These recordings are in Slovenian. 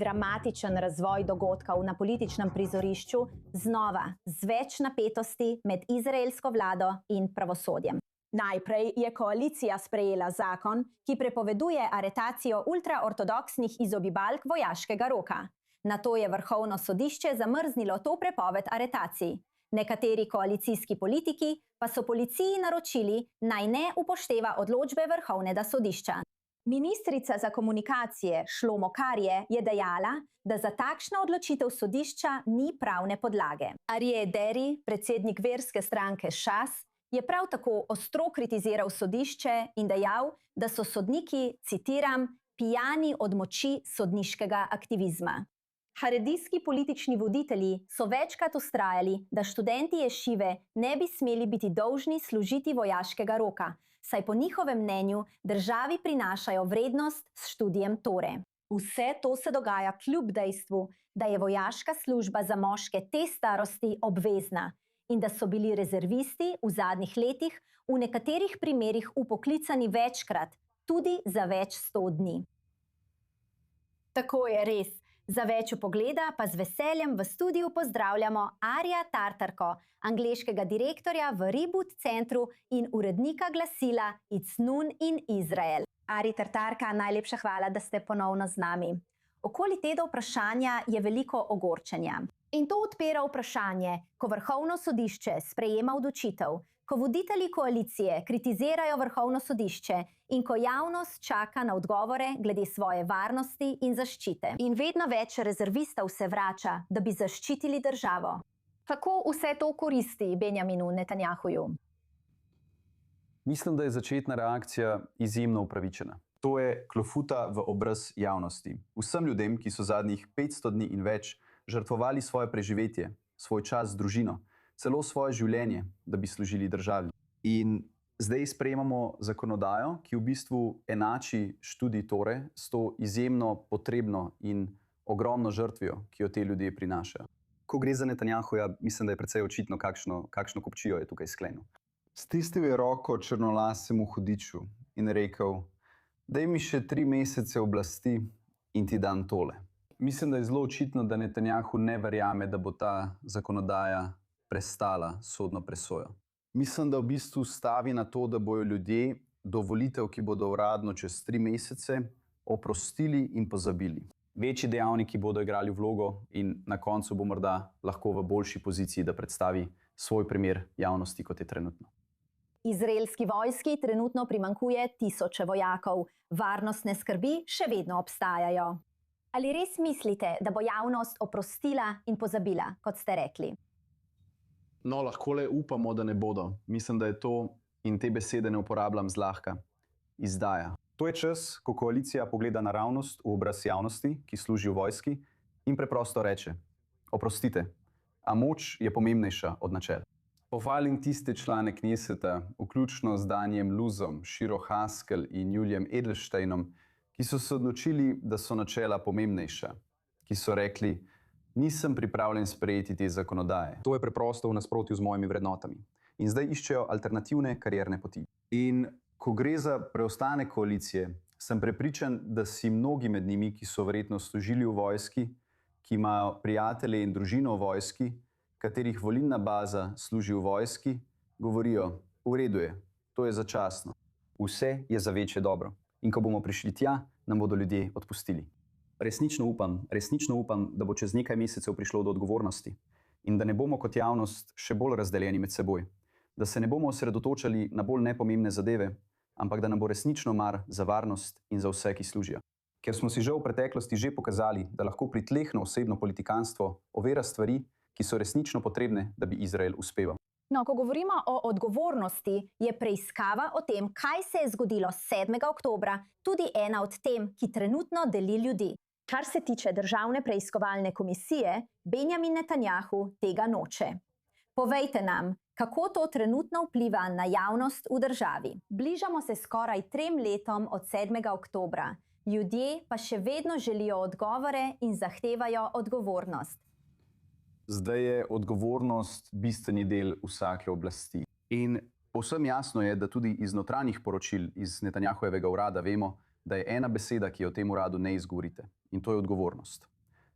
dramatičen razvoj dogodkov na političnem prizorišču, znova z več napetosti med izraelsko vlado in pravosodjem. Najprej je koalicija sprejela zakon, ki prepoveduje aretacijo ultraortodoksnih izogibalk vojaškega roka. Nato je Vrhovno sodišče zamrznilo to prepoved aretacij. Nekateri koalicijski politiki pa so policiji naročili, naj ne upošteva odločbe Vrhovnega sodišča. Ministrica za komunikacije Šlomo Karje je dejala, da za takšno odločitev sodišča ni pravne podlage. Aryeh Deri, predsednik verske stranke Šas, je prav tako ostro kritiziral sodišče in dejal, da so sodniki, citiram, pijani od moči sodniškega aktivizma. Haredijski politični voditelji so večkrat vztrajali, da študenti ješive ne bi smeli biti dolžni služiti vojaškega roka, saj po njihovem mnenju državi prinašajo vrednost s študijem Tore. Vse to se dogaja kljub dejstvu, da je vojaška služba za moške te starosti obvezna in da so bili rezervisti v zadnjih letih v nekaterih primerih upoklicani večkrat, tudi za več 100 dni. Tako je res. Za več vpogleda pa z veseljem v studiu pozdravljamo Arija Tartarko, angleškega direktorja v Reboot centru in urednika glasila It's Noon in Izrael. Ari Tartarka, najlepša hvala, da ste ponovno z nami. Okoli tega vprašanja je veliko ogorčenja. In to odpira vprašanje, ko Vrhovno sodišče sprejema odločitev, ko voditelji koalicije kritizirajo Vrhovno sodišče in ko javnost čaka na odgovore glede svoje varnosti in zaščite. In vedno več rezervistov se vrača, da bi zaščitili državo. Kako vse to koristi Benjaminu Netanjahuju? Mislim, da je začetna reakcija izjemno upravičena. To je klofuta v obraz javnosti. Vsem ljudem, ki so zadnjih 500 dni in več žrtvovali svoje preživetje, svoj čas z družino, celo svoje življenje, da bi služili državi. In zdaj sprejemamo zakonodajo, ki v bistvu enači študij Tore s to izjemno potrebno in ogromno žrtvijo, ki jo te ljudje prinašajo. Ko gre za Netanjahuja, mislim, da je precej očitno, kakšno kupčijo je tukaj sklenil. Stisnil je roko črnolasemu hudiču in rekel: daj mi še 3 mesece oblasti in ti dam tole. Mislim, da je zelo očitno, da Netanjahu ne verjame, da bo ta zakonodaja prestala sodno presojo. Mislim, da v bistvu stavi na to, da bojo ljudje do volitev, ki bodo uradno čez 3 mesece, oprostili in pozabili. Večji dejavniki bodo igrali vlogo in na koncu bo morda lahko v boljši poziciji, da predstavi svoj primer javnosti, kot je trenutno. Izraelski vojski trenutno primanjkuje tisoče vojakov. Varnostne skrbi še vedno obstajajo. Ali res mislite, da bo javnost oprostila in pozabila, kot ste rekli? No, lahko le upamo, da ne bodo. Mislim, da je to, in te besede ne uporabljam zlahka, izdaja. To je čas, ko koalicija pogleda naravnost v obraz javnosti, ki služi v vojski, in preprosto reče: oprostite, a moč je pomembnejša od načel. Pohvalim tiste člane Kneseta, vključno z Danijem Luzom, Shiro Haskel in Julijem Edelsteinom, ki so se odločili, da so načela pomembnejša, ki so rekli: nisem pripravljen sprejeti te zakonodaje. To je preprosto v nasprotju z mojimi vrednotami. In zdaj iščejo alternativne karierne poti. In ko gre za preostane koalicije, sem prepričan, da si mnogi med njimi, ki so verjetno služili v vojski, ki imajo prijatelje in družino v vojski, katerih volilna baza služi v vojski, govorijo: v redu je, to je začasno. Vse je za večje dobro. In ko bomo prišli tja, nam bodo ljudje odpustili. Resnično upam, da bo čez nekaj mesecev prišlo do odgovornosti in da ne bomo kot javnost še bolj razdeljeni med seboj, da se ne bomo osredotočali na bolj nepomembne zadeve, ampak da nam bo resnično mar za varnost in za vse, ki služijo. Ker smo si že v preteklosti že pokazali, da lahko pritlehno osebno politikanstvo ovira stvari, ki so resnično potrebne, da bi Izrael uspeval. No, ko govorimo o odgovornosti, je preiskava o tem, kaj se je zgodilo 7. oktobra, tudi ena od tem, ki trenutno deli ljudi. Kar se tiče Državne preiskovalne komisije, Benjamin Netanjahu tega noče. Povejte nam, kako to trenutno vpliva na javnost v državi. Bližamo se skoraj 3 letom od 7. oktobra. Ljudje pa še vedno želijo odgovore in zahtevajo odgovornost. Zdaj je odgovornost bistveni del vsake oblasti. In povsem jasno je, da tudi iz notranjih poročil iz Netanjahujevega urada vemo, da je ena beseda, ki jo v tem uradu ne izgovorite, in to je odgovornost,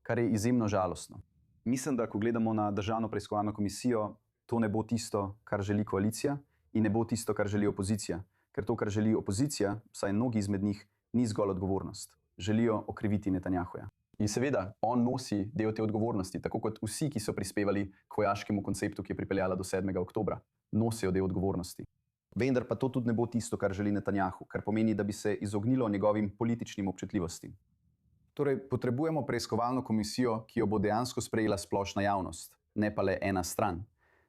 kar je izjemno žalostno. Mislim, da ko gledamo na Državno preiskovalno komisijo, to ne bo tisto, kar želi koalicija in ne bo tisto, kar želi opozicija, ker to, kar želi opozicija, vsaj mnogi izmed njih, ni zgolj odgovornost. Želijo okriviti Netanjahuja. In seveda, on nosi del te odgovornosti, tako kot vsi, ki so prispevali k vojaškemu konceptu, ki je pripeljala do 7. oktobra. Nosijo del odgovornosti. Vendar pa to tudi ne bo tisto, kar želi Netanjahu, kar pomeni, da bi se izognilo njegovim političnim občutljivostim. Torej, potrebujemo preiskovalno komisijo, ki jo bo dejansko sprejela splošna javnost, ne pa le ena stran,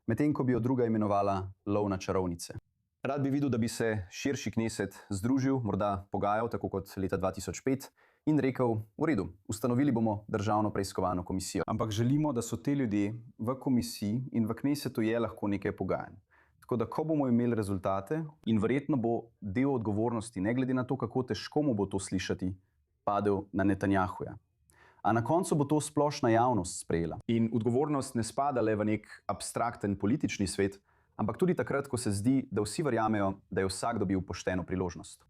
medtem ko bi jo druga imenovala lov na čarovnice. Rad bi videl, da bi se širši kneset združil, morda pogajal, tako kot leta 2005, in rekel, v redu, ustanovili bomo Državno preiskovalno komisijo. Ampak želimo, da so te ljudje v komisiji in v knesetu je lahko nekaj pogajanj. Tako da, ko bomo imeli rezultate, in verjetno bo del odgovornosti, ne glede na to, kako težko mu bo to slišati, padel na Netanjahuja. A na koncu bo to splošna javnost sprejela. In odgovornost ne spada le v nek abstrakten politični svet, ampak tudi takrat, ko se zdi, da vsi verjamejo, da je vsak dobil pošteno priložnost.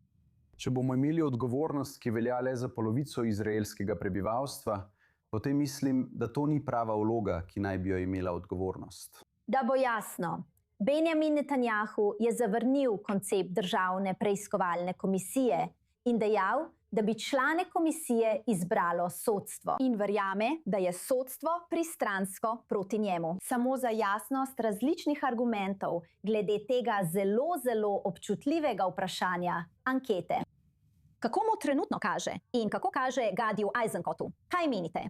Če bomo imeli odgovornost, ki velja le za polovico izraelskega prebivalstva, potem mislim, da to ni prava vloga, ki naj bi jo imela odgovornost. Da bo jasno, Benjamin Netanjahu je zavrnil koncept Državne preiskovalne komisije in dejal, da bi člane komisije izbralo sodstvo. In verjame, da je sodstvo pristransko proti njemu. Samo za jasnost različnih argumentov glede tega zelo občutljivega vprašanja ankete. Kako mu trenutno kaže in kako kaže Gadiju Eisenkotu? Kaj menite?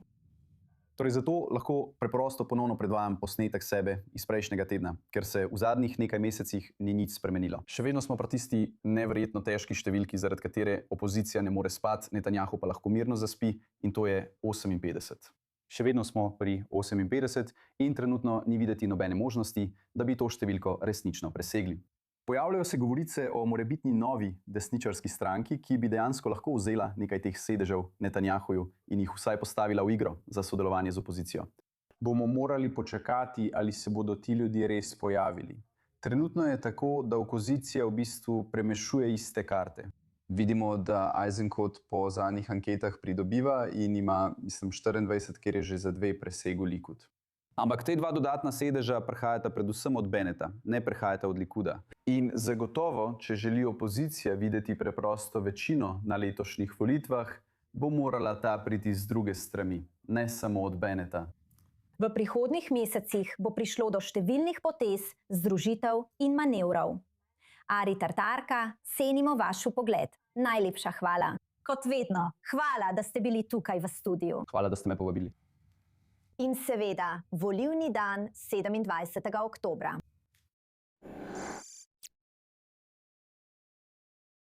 Torej, zato lahko preprosto ponovno predvajam posnetek sebe iz prejšnjega tedna, ker se v zadnjih nekaj mesecih ni nič spremenilo. Še vedno smo pri tisti neverjetno težki številki, zaradi katere opozicija ne more spati, Netanjahu pa lahko mirno zaspi, in to je 58. Še vedno smo pri 58 in trenutno ni videti nobene možnosti, da bi to številko resnično presegli. Pojavljajo se govorice o morebitni novi desničarski stranki, ki bi dejansko lahko vzela nekaj teh sedežev Netanjahuju in jih vsaj postavila v igro za sodelovanje z opozicijo. Bomo morali počakati, ali se bodo ti ljudje res pojavili. Trenutno je tako, da opozicija v bistvu premešuje iste karte. Vidimo, da Eisenkot po zadnjih anketah pridobiva in ima, mislim, 24, kjer je že za 2 presegel Likud. Ampak te 2 dodatna sedeža prihajata predvsem od Beneta, ne prihajata od Likuda. In zagotovo, če želi opozicija videti preprosto večino na letošnjih volitvah, bo morala ta priti z druge strani, ne samo od Beneta. V prihodnjih mesecih bo prišlo do številnih potez, združitev in manevrov. Ari Tartarka, cenimo vaš pogled. Najlepša hvala. Kot vedno, hvala, da ste bili tukaj v studiu. Hvala, da ste me povabili. In seveda, volilni dan 27. oktobra.